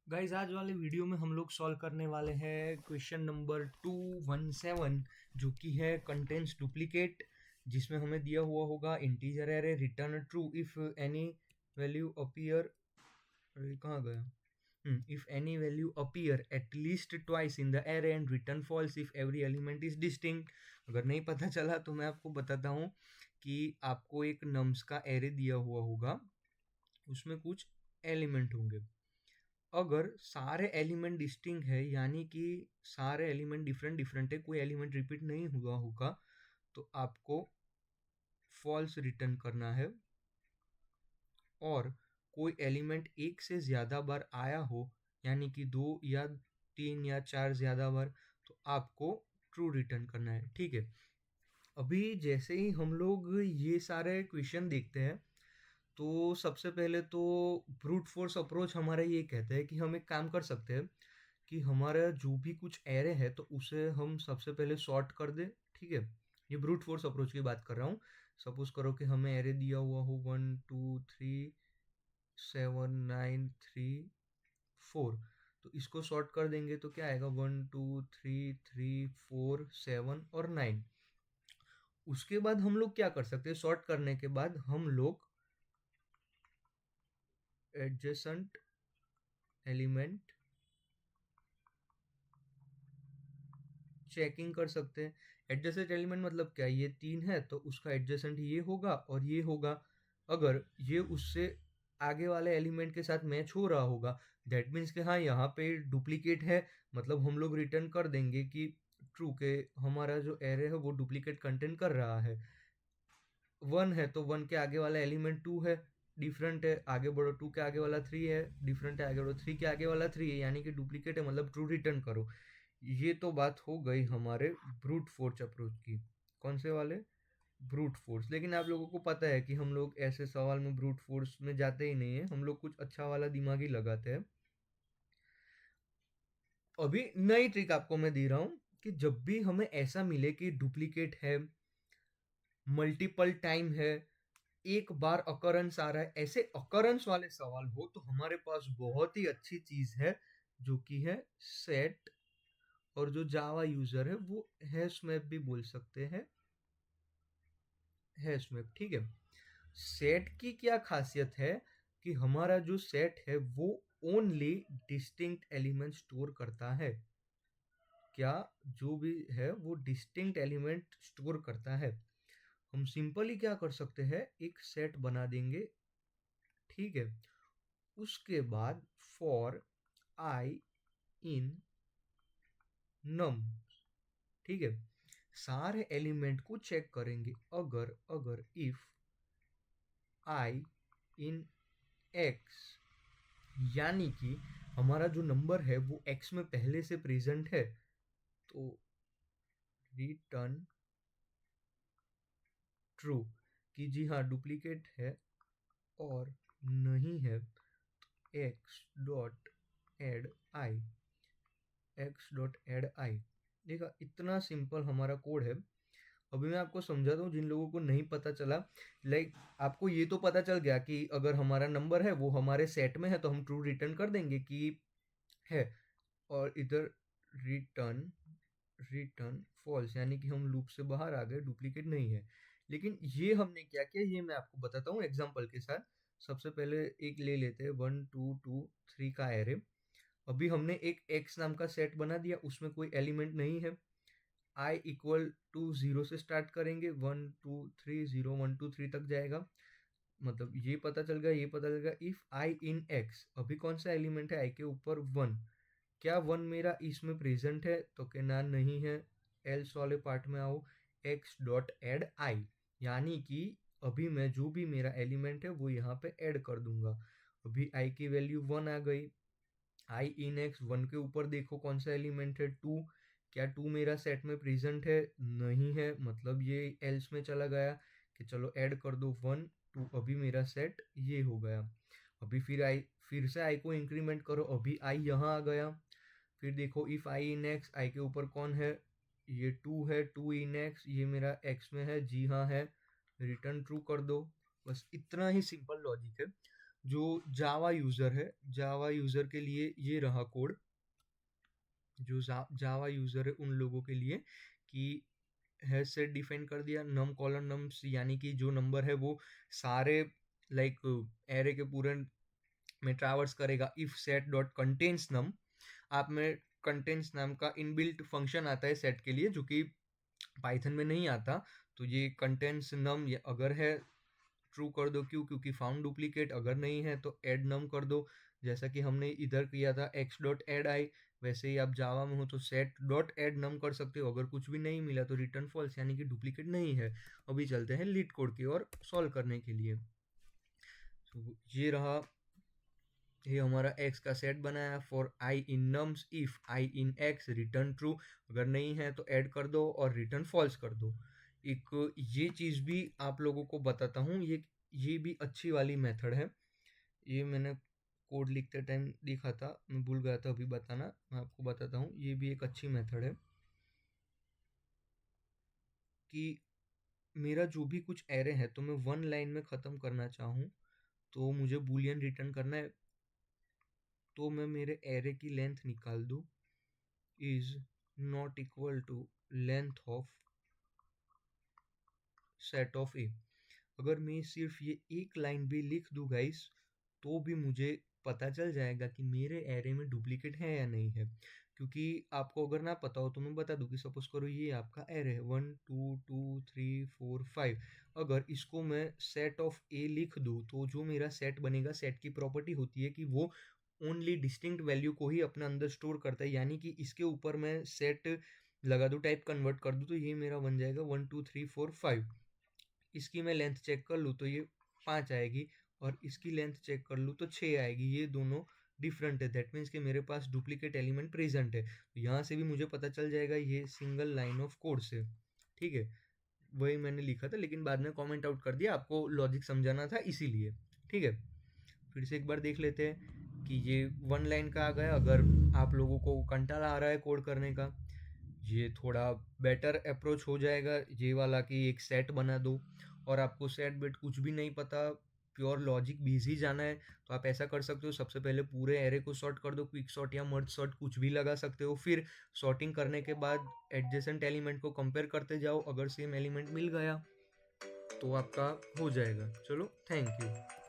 Guys आज वाले video में हम लोग सॉल्व करने वाले हैं क्वेश्चन नंबर 217 जो कि है कंटेंट्स डुप्लीकेट, जिसमें हमें दिया हुआ होगा integer array return true if any value appear. कहाँ गया? If any value appear at least twice in the array and return false if every element is distinct. अगर नहीं पता चला तो मैं आपको बताता हूँ कि आपको एक नम्स का एरे दिया हुआ होगा, उसमें कुछ एलिमेंट होंगे। अगर सारे एलिमेंट डिस्टिंक्ट है यानी कि सारे एलिमेंट डिफरेंट डिफरेंट है, कोई एलिमेंट रिपीट नहीं हुआ होगा, तो आपको फॉल्स रिटर्न करना है। और कोई एलिमेंट एक से ज़्यादा बार आया हो यानी कि 2 या 3 या 4 ज़्यादा बार, तो आपको ट्रू रिटर्न करना है। ठीक है, अभी जैसे ही हम लोग ये सारे क्वेश्चन देखते हैं तो सबसे पहले तो ब्रूट फोर्स अप्रोच हमारा ये कहता है कि हम एक काम कर सकते हैं कि हमारा जो भी कुछ एरे है तो उसे हम सबसे पहले सॉर्ट कर दे। ठीक है, ये ब्रूट फोर्स अप्रोच की बात कर रहा हूँ। सपोज करो कि हमें एरे दिया हुआ हो 1 2 3 7 9 3 4, तो इसको सॉर्ट कर देंगे तो क्या आएगा 1 2 3 3 4 7 और 9। उसके बाद हम लोग क्या कर सकते हैं, सॉर्ट करने के बाद हम लोग एडजेसेंट एलिमेंट चेकिंग कर सकते हैं। एडजेसेंट एलिमेंट मतलब क्या, ये 3 है तो उसका एडजेसेंट ये होगा और ये होगा। अगर ये उससे आगे वाले एलिमेंट के साथ मैच हो रहा होगा, दैट मीन्स कि हाँ यहाँ पे डुप्लीकेट है, मतलब हम लोग रिटर्न कर देंगे कि ट्रू के हमारा जो एरे है वो डुप्लीकेट कंटेंट कर रहा है। 1 है तो 1 के आगे वाला एलिमेंट 2 है, डिफरेंट है, आगे बढ़ो 2 के आगे वाला 3 है, डिफरेंट है, आगे बढ़ो 3 के आगे वाला 3 है, यानी कि डुप्लीकेट है, मतलब ट्रू रिटर्न करो। ये तो बात हो गई हमारे ब्रूट फोर्स अप्रोच की। कौन से वाले? Brute force. लेकिन आप लोगों को पता है कि हम लोग ऐसे सवाल में ब्रूट फोर्स में जाते ही नहीं है, हम लोग कुछ अच्छा वाला दिमाग ही लगाते हैं। अभी नई ट्रिक आपको मैं दे रहा हूं कि जब भी हमें ऐसा मिले कि डुप्लीकेट है, मल्टीपल टाइम है, एक बार अकरेंस आ रहा है, ऐसे अकरेंस वाले सवाल हो तो हमारे पास बहुत ही अच्छी चीज है जो कि है सेट। और जो जावा यूजर है वो हैश मैप भी बोल सकते हैं, हैश मैप। ठीक है, सेट की क्या खासियत है कि हमारा जो सेट है वो ओनली डिस्टिंक्ट एलिमेंट स्टोर करता है। क्या जो भी है वो डिस्टिंक्ट एलिमेंट स्टोर करता है। हम सिंपली क्या कर सकते हैं, एक सेट बना देंगे। ठीक है, उसके बाद फॉर आई इन नम। ठीक है, सारे एलिमेंट को चेक करेंगे। अगर अगर इफ आई इन एक्स, यानी कि हमारा जो नंबर है वो एक्स में पहले से प्रेजेंट है, तो रिटर्न ट्रू कि जी हाँ डुप्लीकेट है। और नहीं है एक्स डॉट एड आई, एक्स डॉट एड आई। देखा, इतना सिंपल हमारा कोड है। अभी मैं आपको समझाता हूँ जिन लोगों को नहीं पता चला। लाइक आपको ये तो पता चल गया कि अगर हमारा नंबर है वो हमारे सेट में है तो हम ट्रू रिटर्न कर देंगे कि है, और इधर रिटर्न रिटर्न फॉल्स, यानी कि हम लूप से बाहर आ गए, डुप्लीकेट नहीं है। लेकिन ये हमने क्या किया ये मैं आपको बताता हूँ एग्जांपल के साथ। सबसे पहले एक ले लेते हैं 1 2 2 3 का एरे। अभी हमने एक एक्स नाम का सेट बना दिया, उसमें कोई एलिमेंट नहीं है। आई इक्वल टू 0 से स्टार्ट करेंगे, 1 2 3 0 1 2 3 तक जाएगा। मतलब ये पता चल गया, ये पता चल गया इफ आई इन एक्स, अभी कौन सा एलिमेंट है आई के ऊपर 1, क्या 1 मेरा इसमें प्रेजेंट है, तो के ना नहीं है। एल्स वाले पार्ट में आओ, एक्स डॉट एड आई, यानी कि अभी मैं जो भी मेरा एलिमेंट है वो यहाँ पे ऐड कर दूंगा। अभी आई की वैल्यू 1 आ गई। आई इन एक्स 1 के ऊपर देखो कौन सा एलिमेंट है 2, क्या 2 मेरा सेट में प्रेजेंट है, नहीं है, मतलब ये एल्स में चला गया कि चलो ऐड कर दो 1 2, अभी मेरा सेट ये हो गया। अभी फिर से आई को इंक्रीमेंट करो, अभी आई यहाँ आ गया। फिर देखो इफ आई इन एक्स, आई के ऊपर कौन है, ये 2 है, 2 इन एक्स, ये मेरा एक्स में है, जी हाँ है, रिटर्न ट्रू कर दो। बस इतना ही सिंपल लॉजिक है। जो जावा यूज़र है, जावा यूज़र के लिए ये रहा कोड, जो जावा यूज़र है उन लोगों के लिए, कि हैश सेट डिफाइन कर दिया, नम कॉलन नम्स, यानी कि जो नंबर है वो सारे लाइक एरे के पूरे में ट्रैवर्स करेगा इफ सेट डॉट कंटेन्स नम। आप में कंटेन्स नाम का इनबिल्ट फंक्शन आता है सेट के लिए, जो कि पाइथन में नहीं आता। तो ये कंटेन्स नम अगर है ट्रू कर दो, क्यों, क्योंकि फाउंड डुप्लीकेट, अगर नहीं है तो एड नम कर दो, जैसा कि हमने इधर किया था एक्स डॉट एड आई। वैसे ही आप जावा में हो तो सेट डॉट एड नम कर सकते हो, अगर कुछ भी नहीं मिला तो रिटर्न फॉल्स, यानी कि डुप्लीकेट नहीं है। अभी चलते हैं लीड कोड की ओर सॉल्व करने के लिए। तो ये रहा, ये हमारा x का सेट बनाया for i in nums, if i in x return true, अगर नहीं है तो ऐड कर दो और रिटर्न फॉल्स कर दो। एक ये चीज़ भी आप लोगों को बताता हूँ, ये भी अच्छी वाली मेथड है। ये मैंने कोड लिखते टाइम लिखा था, मैं भूल गया था अभी बताना, मैं आपको बताता हूँ। ये भी एक अच्छी मेथड है कि मेरा जो भी कुछ एरे है तो मैं वन लाइन में ख़त्म करना चाहूँ, तो मुझे बूलियन रिटर्न करना है। तो मैं मेरे एरे की लेंथ निकाल दूँ, is not equal to length of set of A. अगर मैं सिर्फ ये एक लाइन भी लिख दूँ गाइस, तो भी मुझे पता चल जाएगा कि मेरे एरे में डुप्लीकेट है या नहीं है। क्योंकि आपको अगर ना पता हो तो मैं बता दूं कि सपोज करो ये आपका एरे है 1 2 2 3 4 5। अगर इसको मैं सेट ऑफ ए लिख दूं, तो जो मेरा सेट बनेगा, सेट की प्रॉपर्टी होती है कि वो ओनली डिस्टिंक्ट वैल्यू को ही अपने अंदर स्टोर करता है, यानी कि इसके ऊपर मैं सेट लगा दूं, टाइप कन्वर्ट कर दूं, तो ये मेरा बन जाएगा 1 2 3 4 5। इसकी मैं लेंथ चेक कर लूँ तो ये 5 आएगी, और इसकी लेंथ चेक कर लूँ तो 6 आएगी। ये दोनों डिफरेंट है, दैट मीन्स कि मेरे पास डुप्लीकेट एलिमेंट प्रेजेंट है। तो यहाँ से भी मुझे पता चल जाएगा ये सिंगल लाइन ऑफ कोड से। ठीक है, वही मैंने लिखा था, लेकिन बाद में कमेंट आउट कर दिया, आपको लॉजिक समझाना था इसीलिए। ठीक है, फिर से एक बार देख लेते हैं कि ये वन लाइन का आ गया। अगर आप लोगों को कंटाला आ रहा है कोड करने का, ये थोड़ा बेटर अप्रोच हो जाएगा ये वाला, कि एक सेट बना दो और आपको सेट बेट कुछ भी नहीं पता, प्योर लॉजिक बेस ही जाना है, तो आप ऐसा कर सकते हो। सबसे पहले पूरे एरे को सॉर्ट कर दो, क्विक सॉर्ट या मर्ज सॉर्ट कुछ भी लगा सकते हो। फिर सॉर्टिंग करने के बाद एडजेसेंट एलिमेंट को कंपेयर करते जाओ, अगर सेम एलिमेंट मिल गया तो आपका हो जाएगा। चलो, थैंक यू।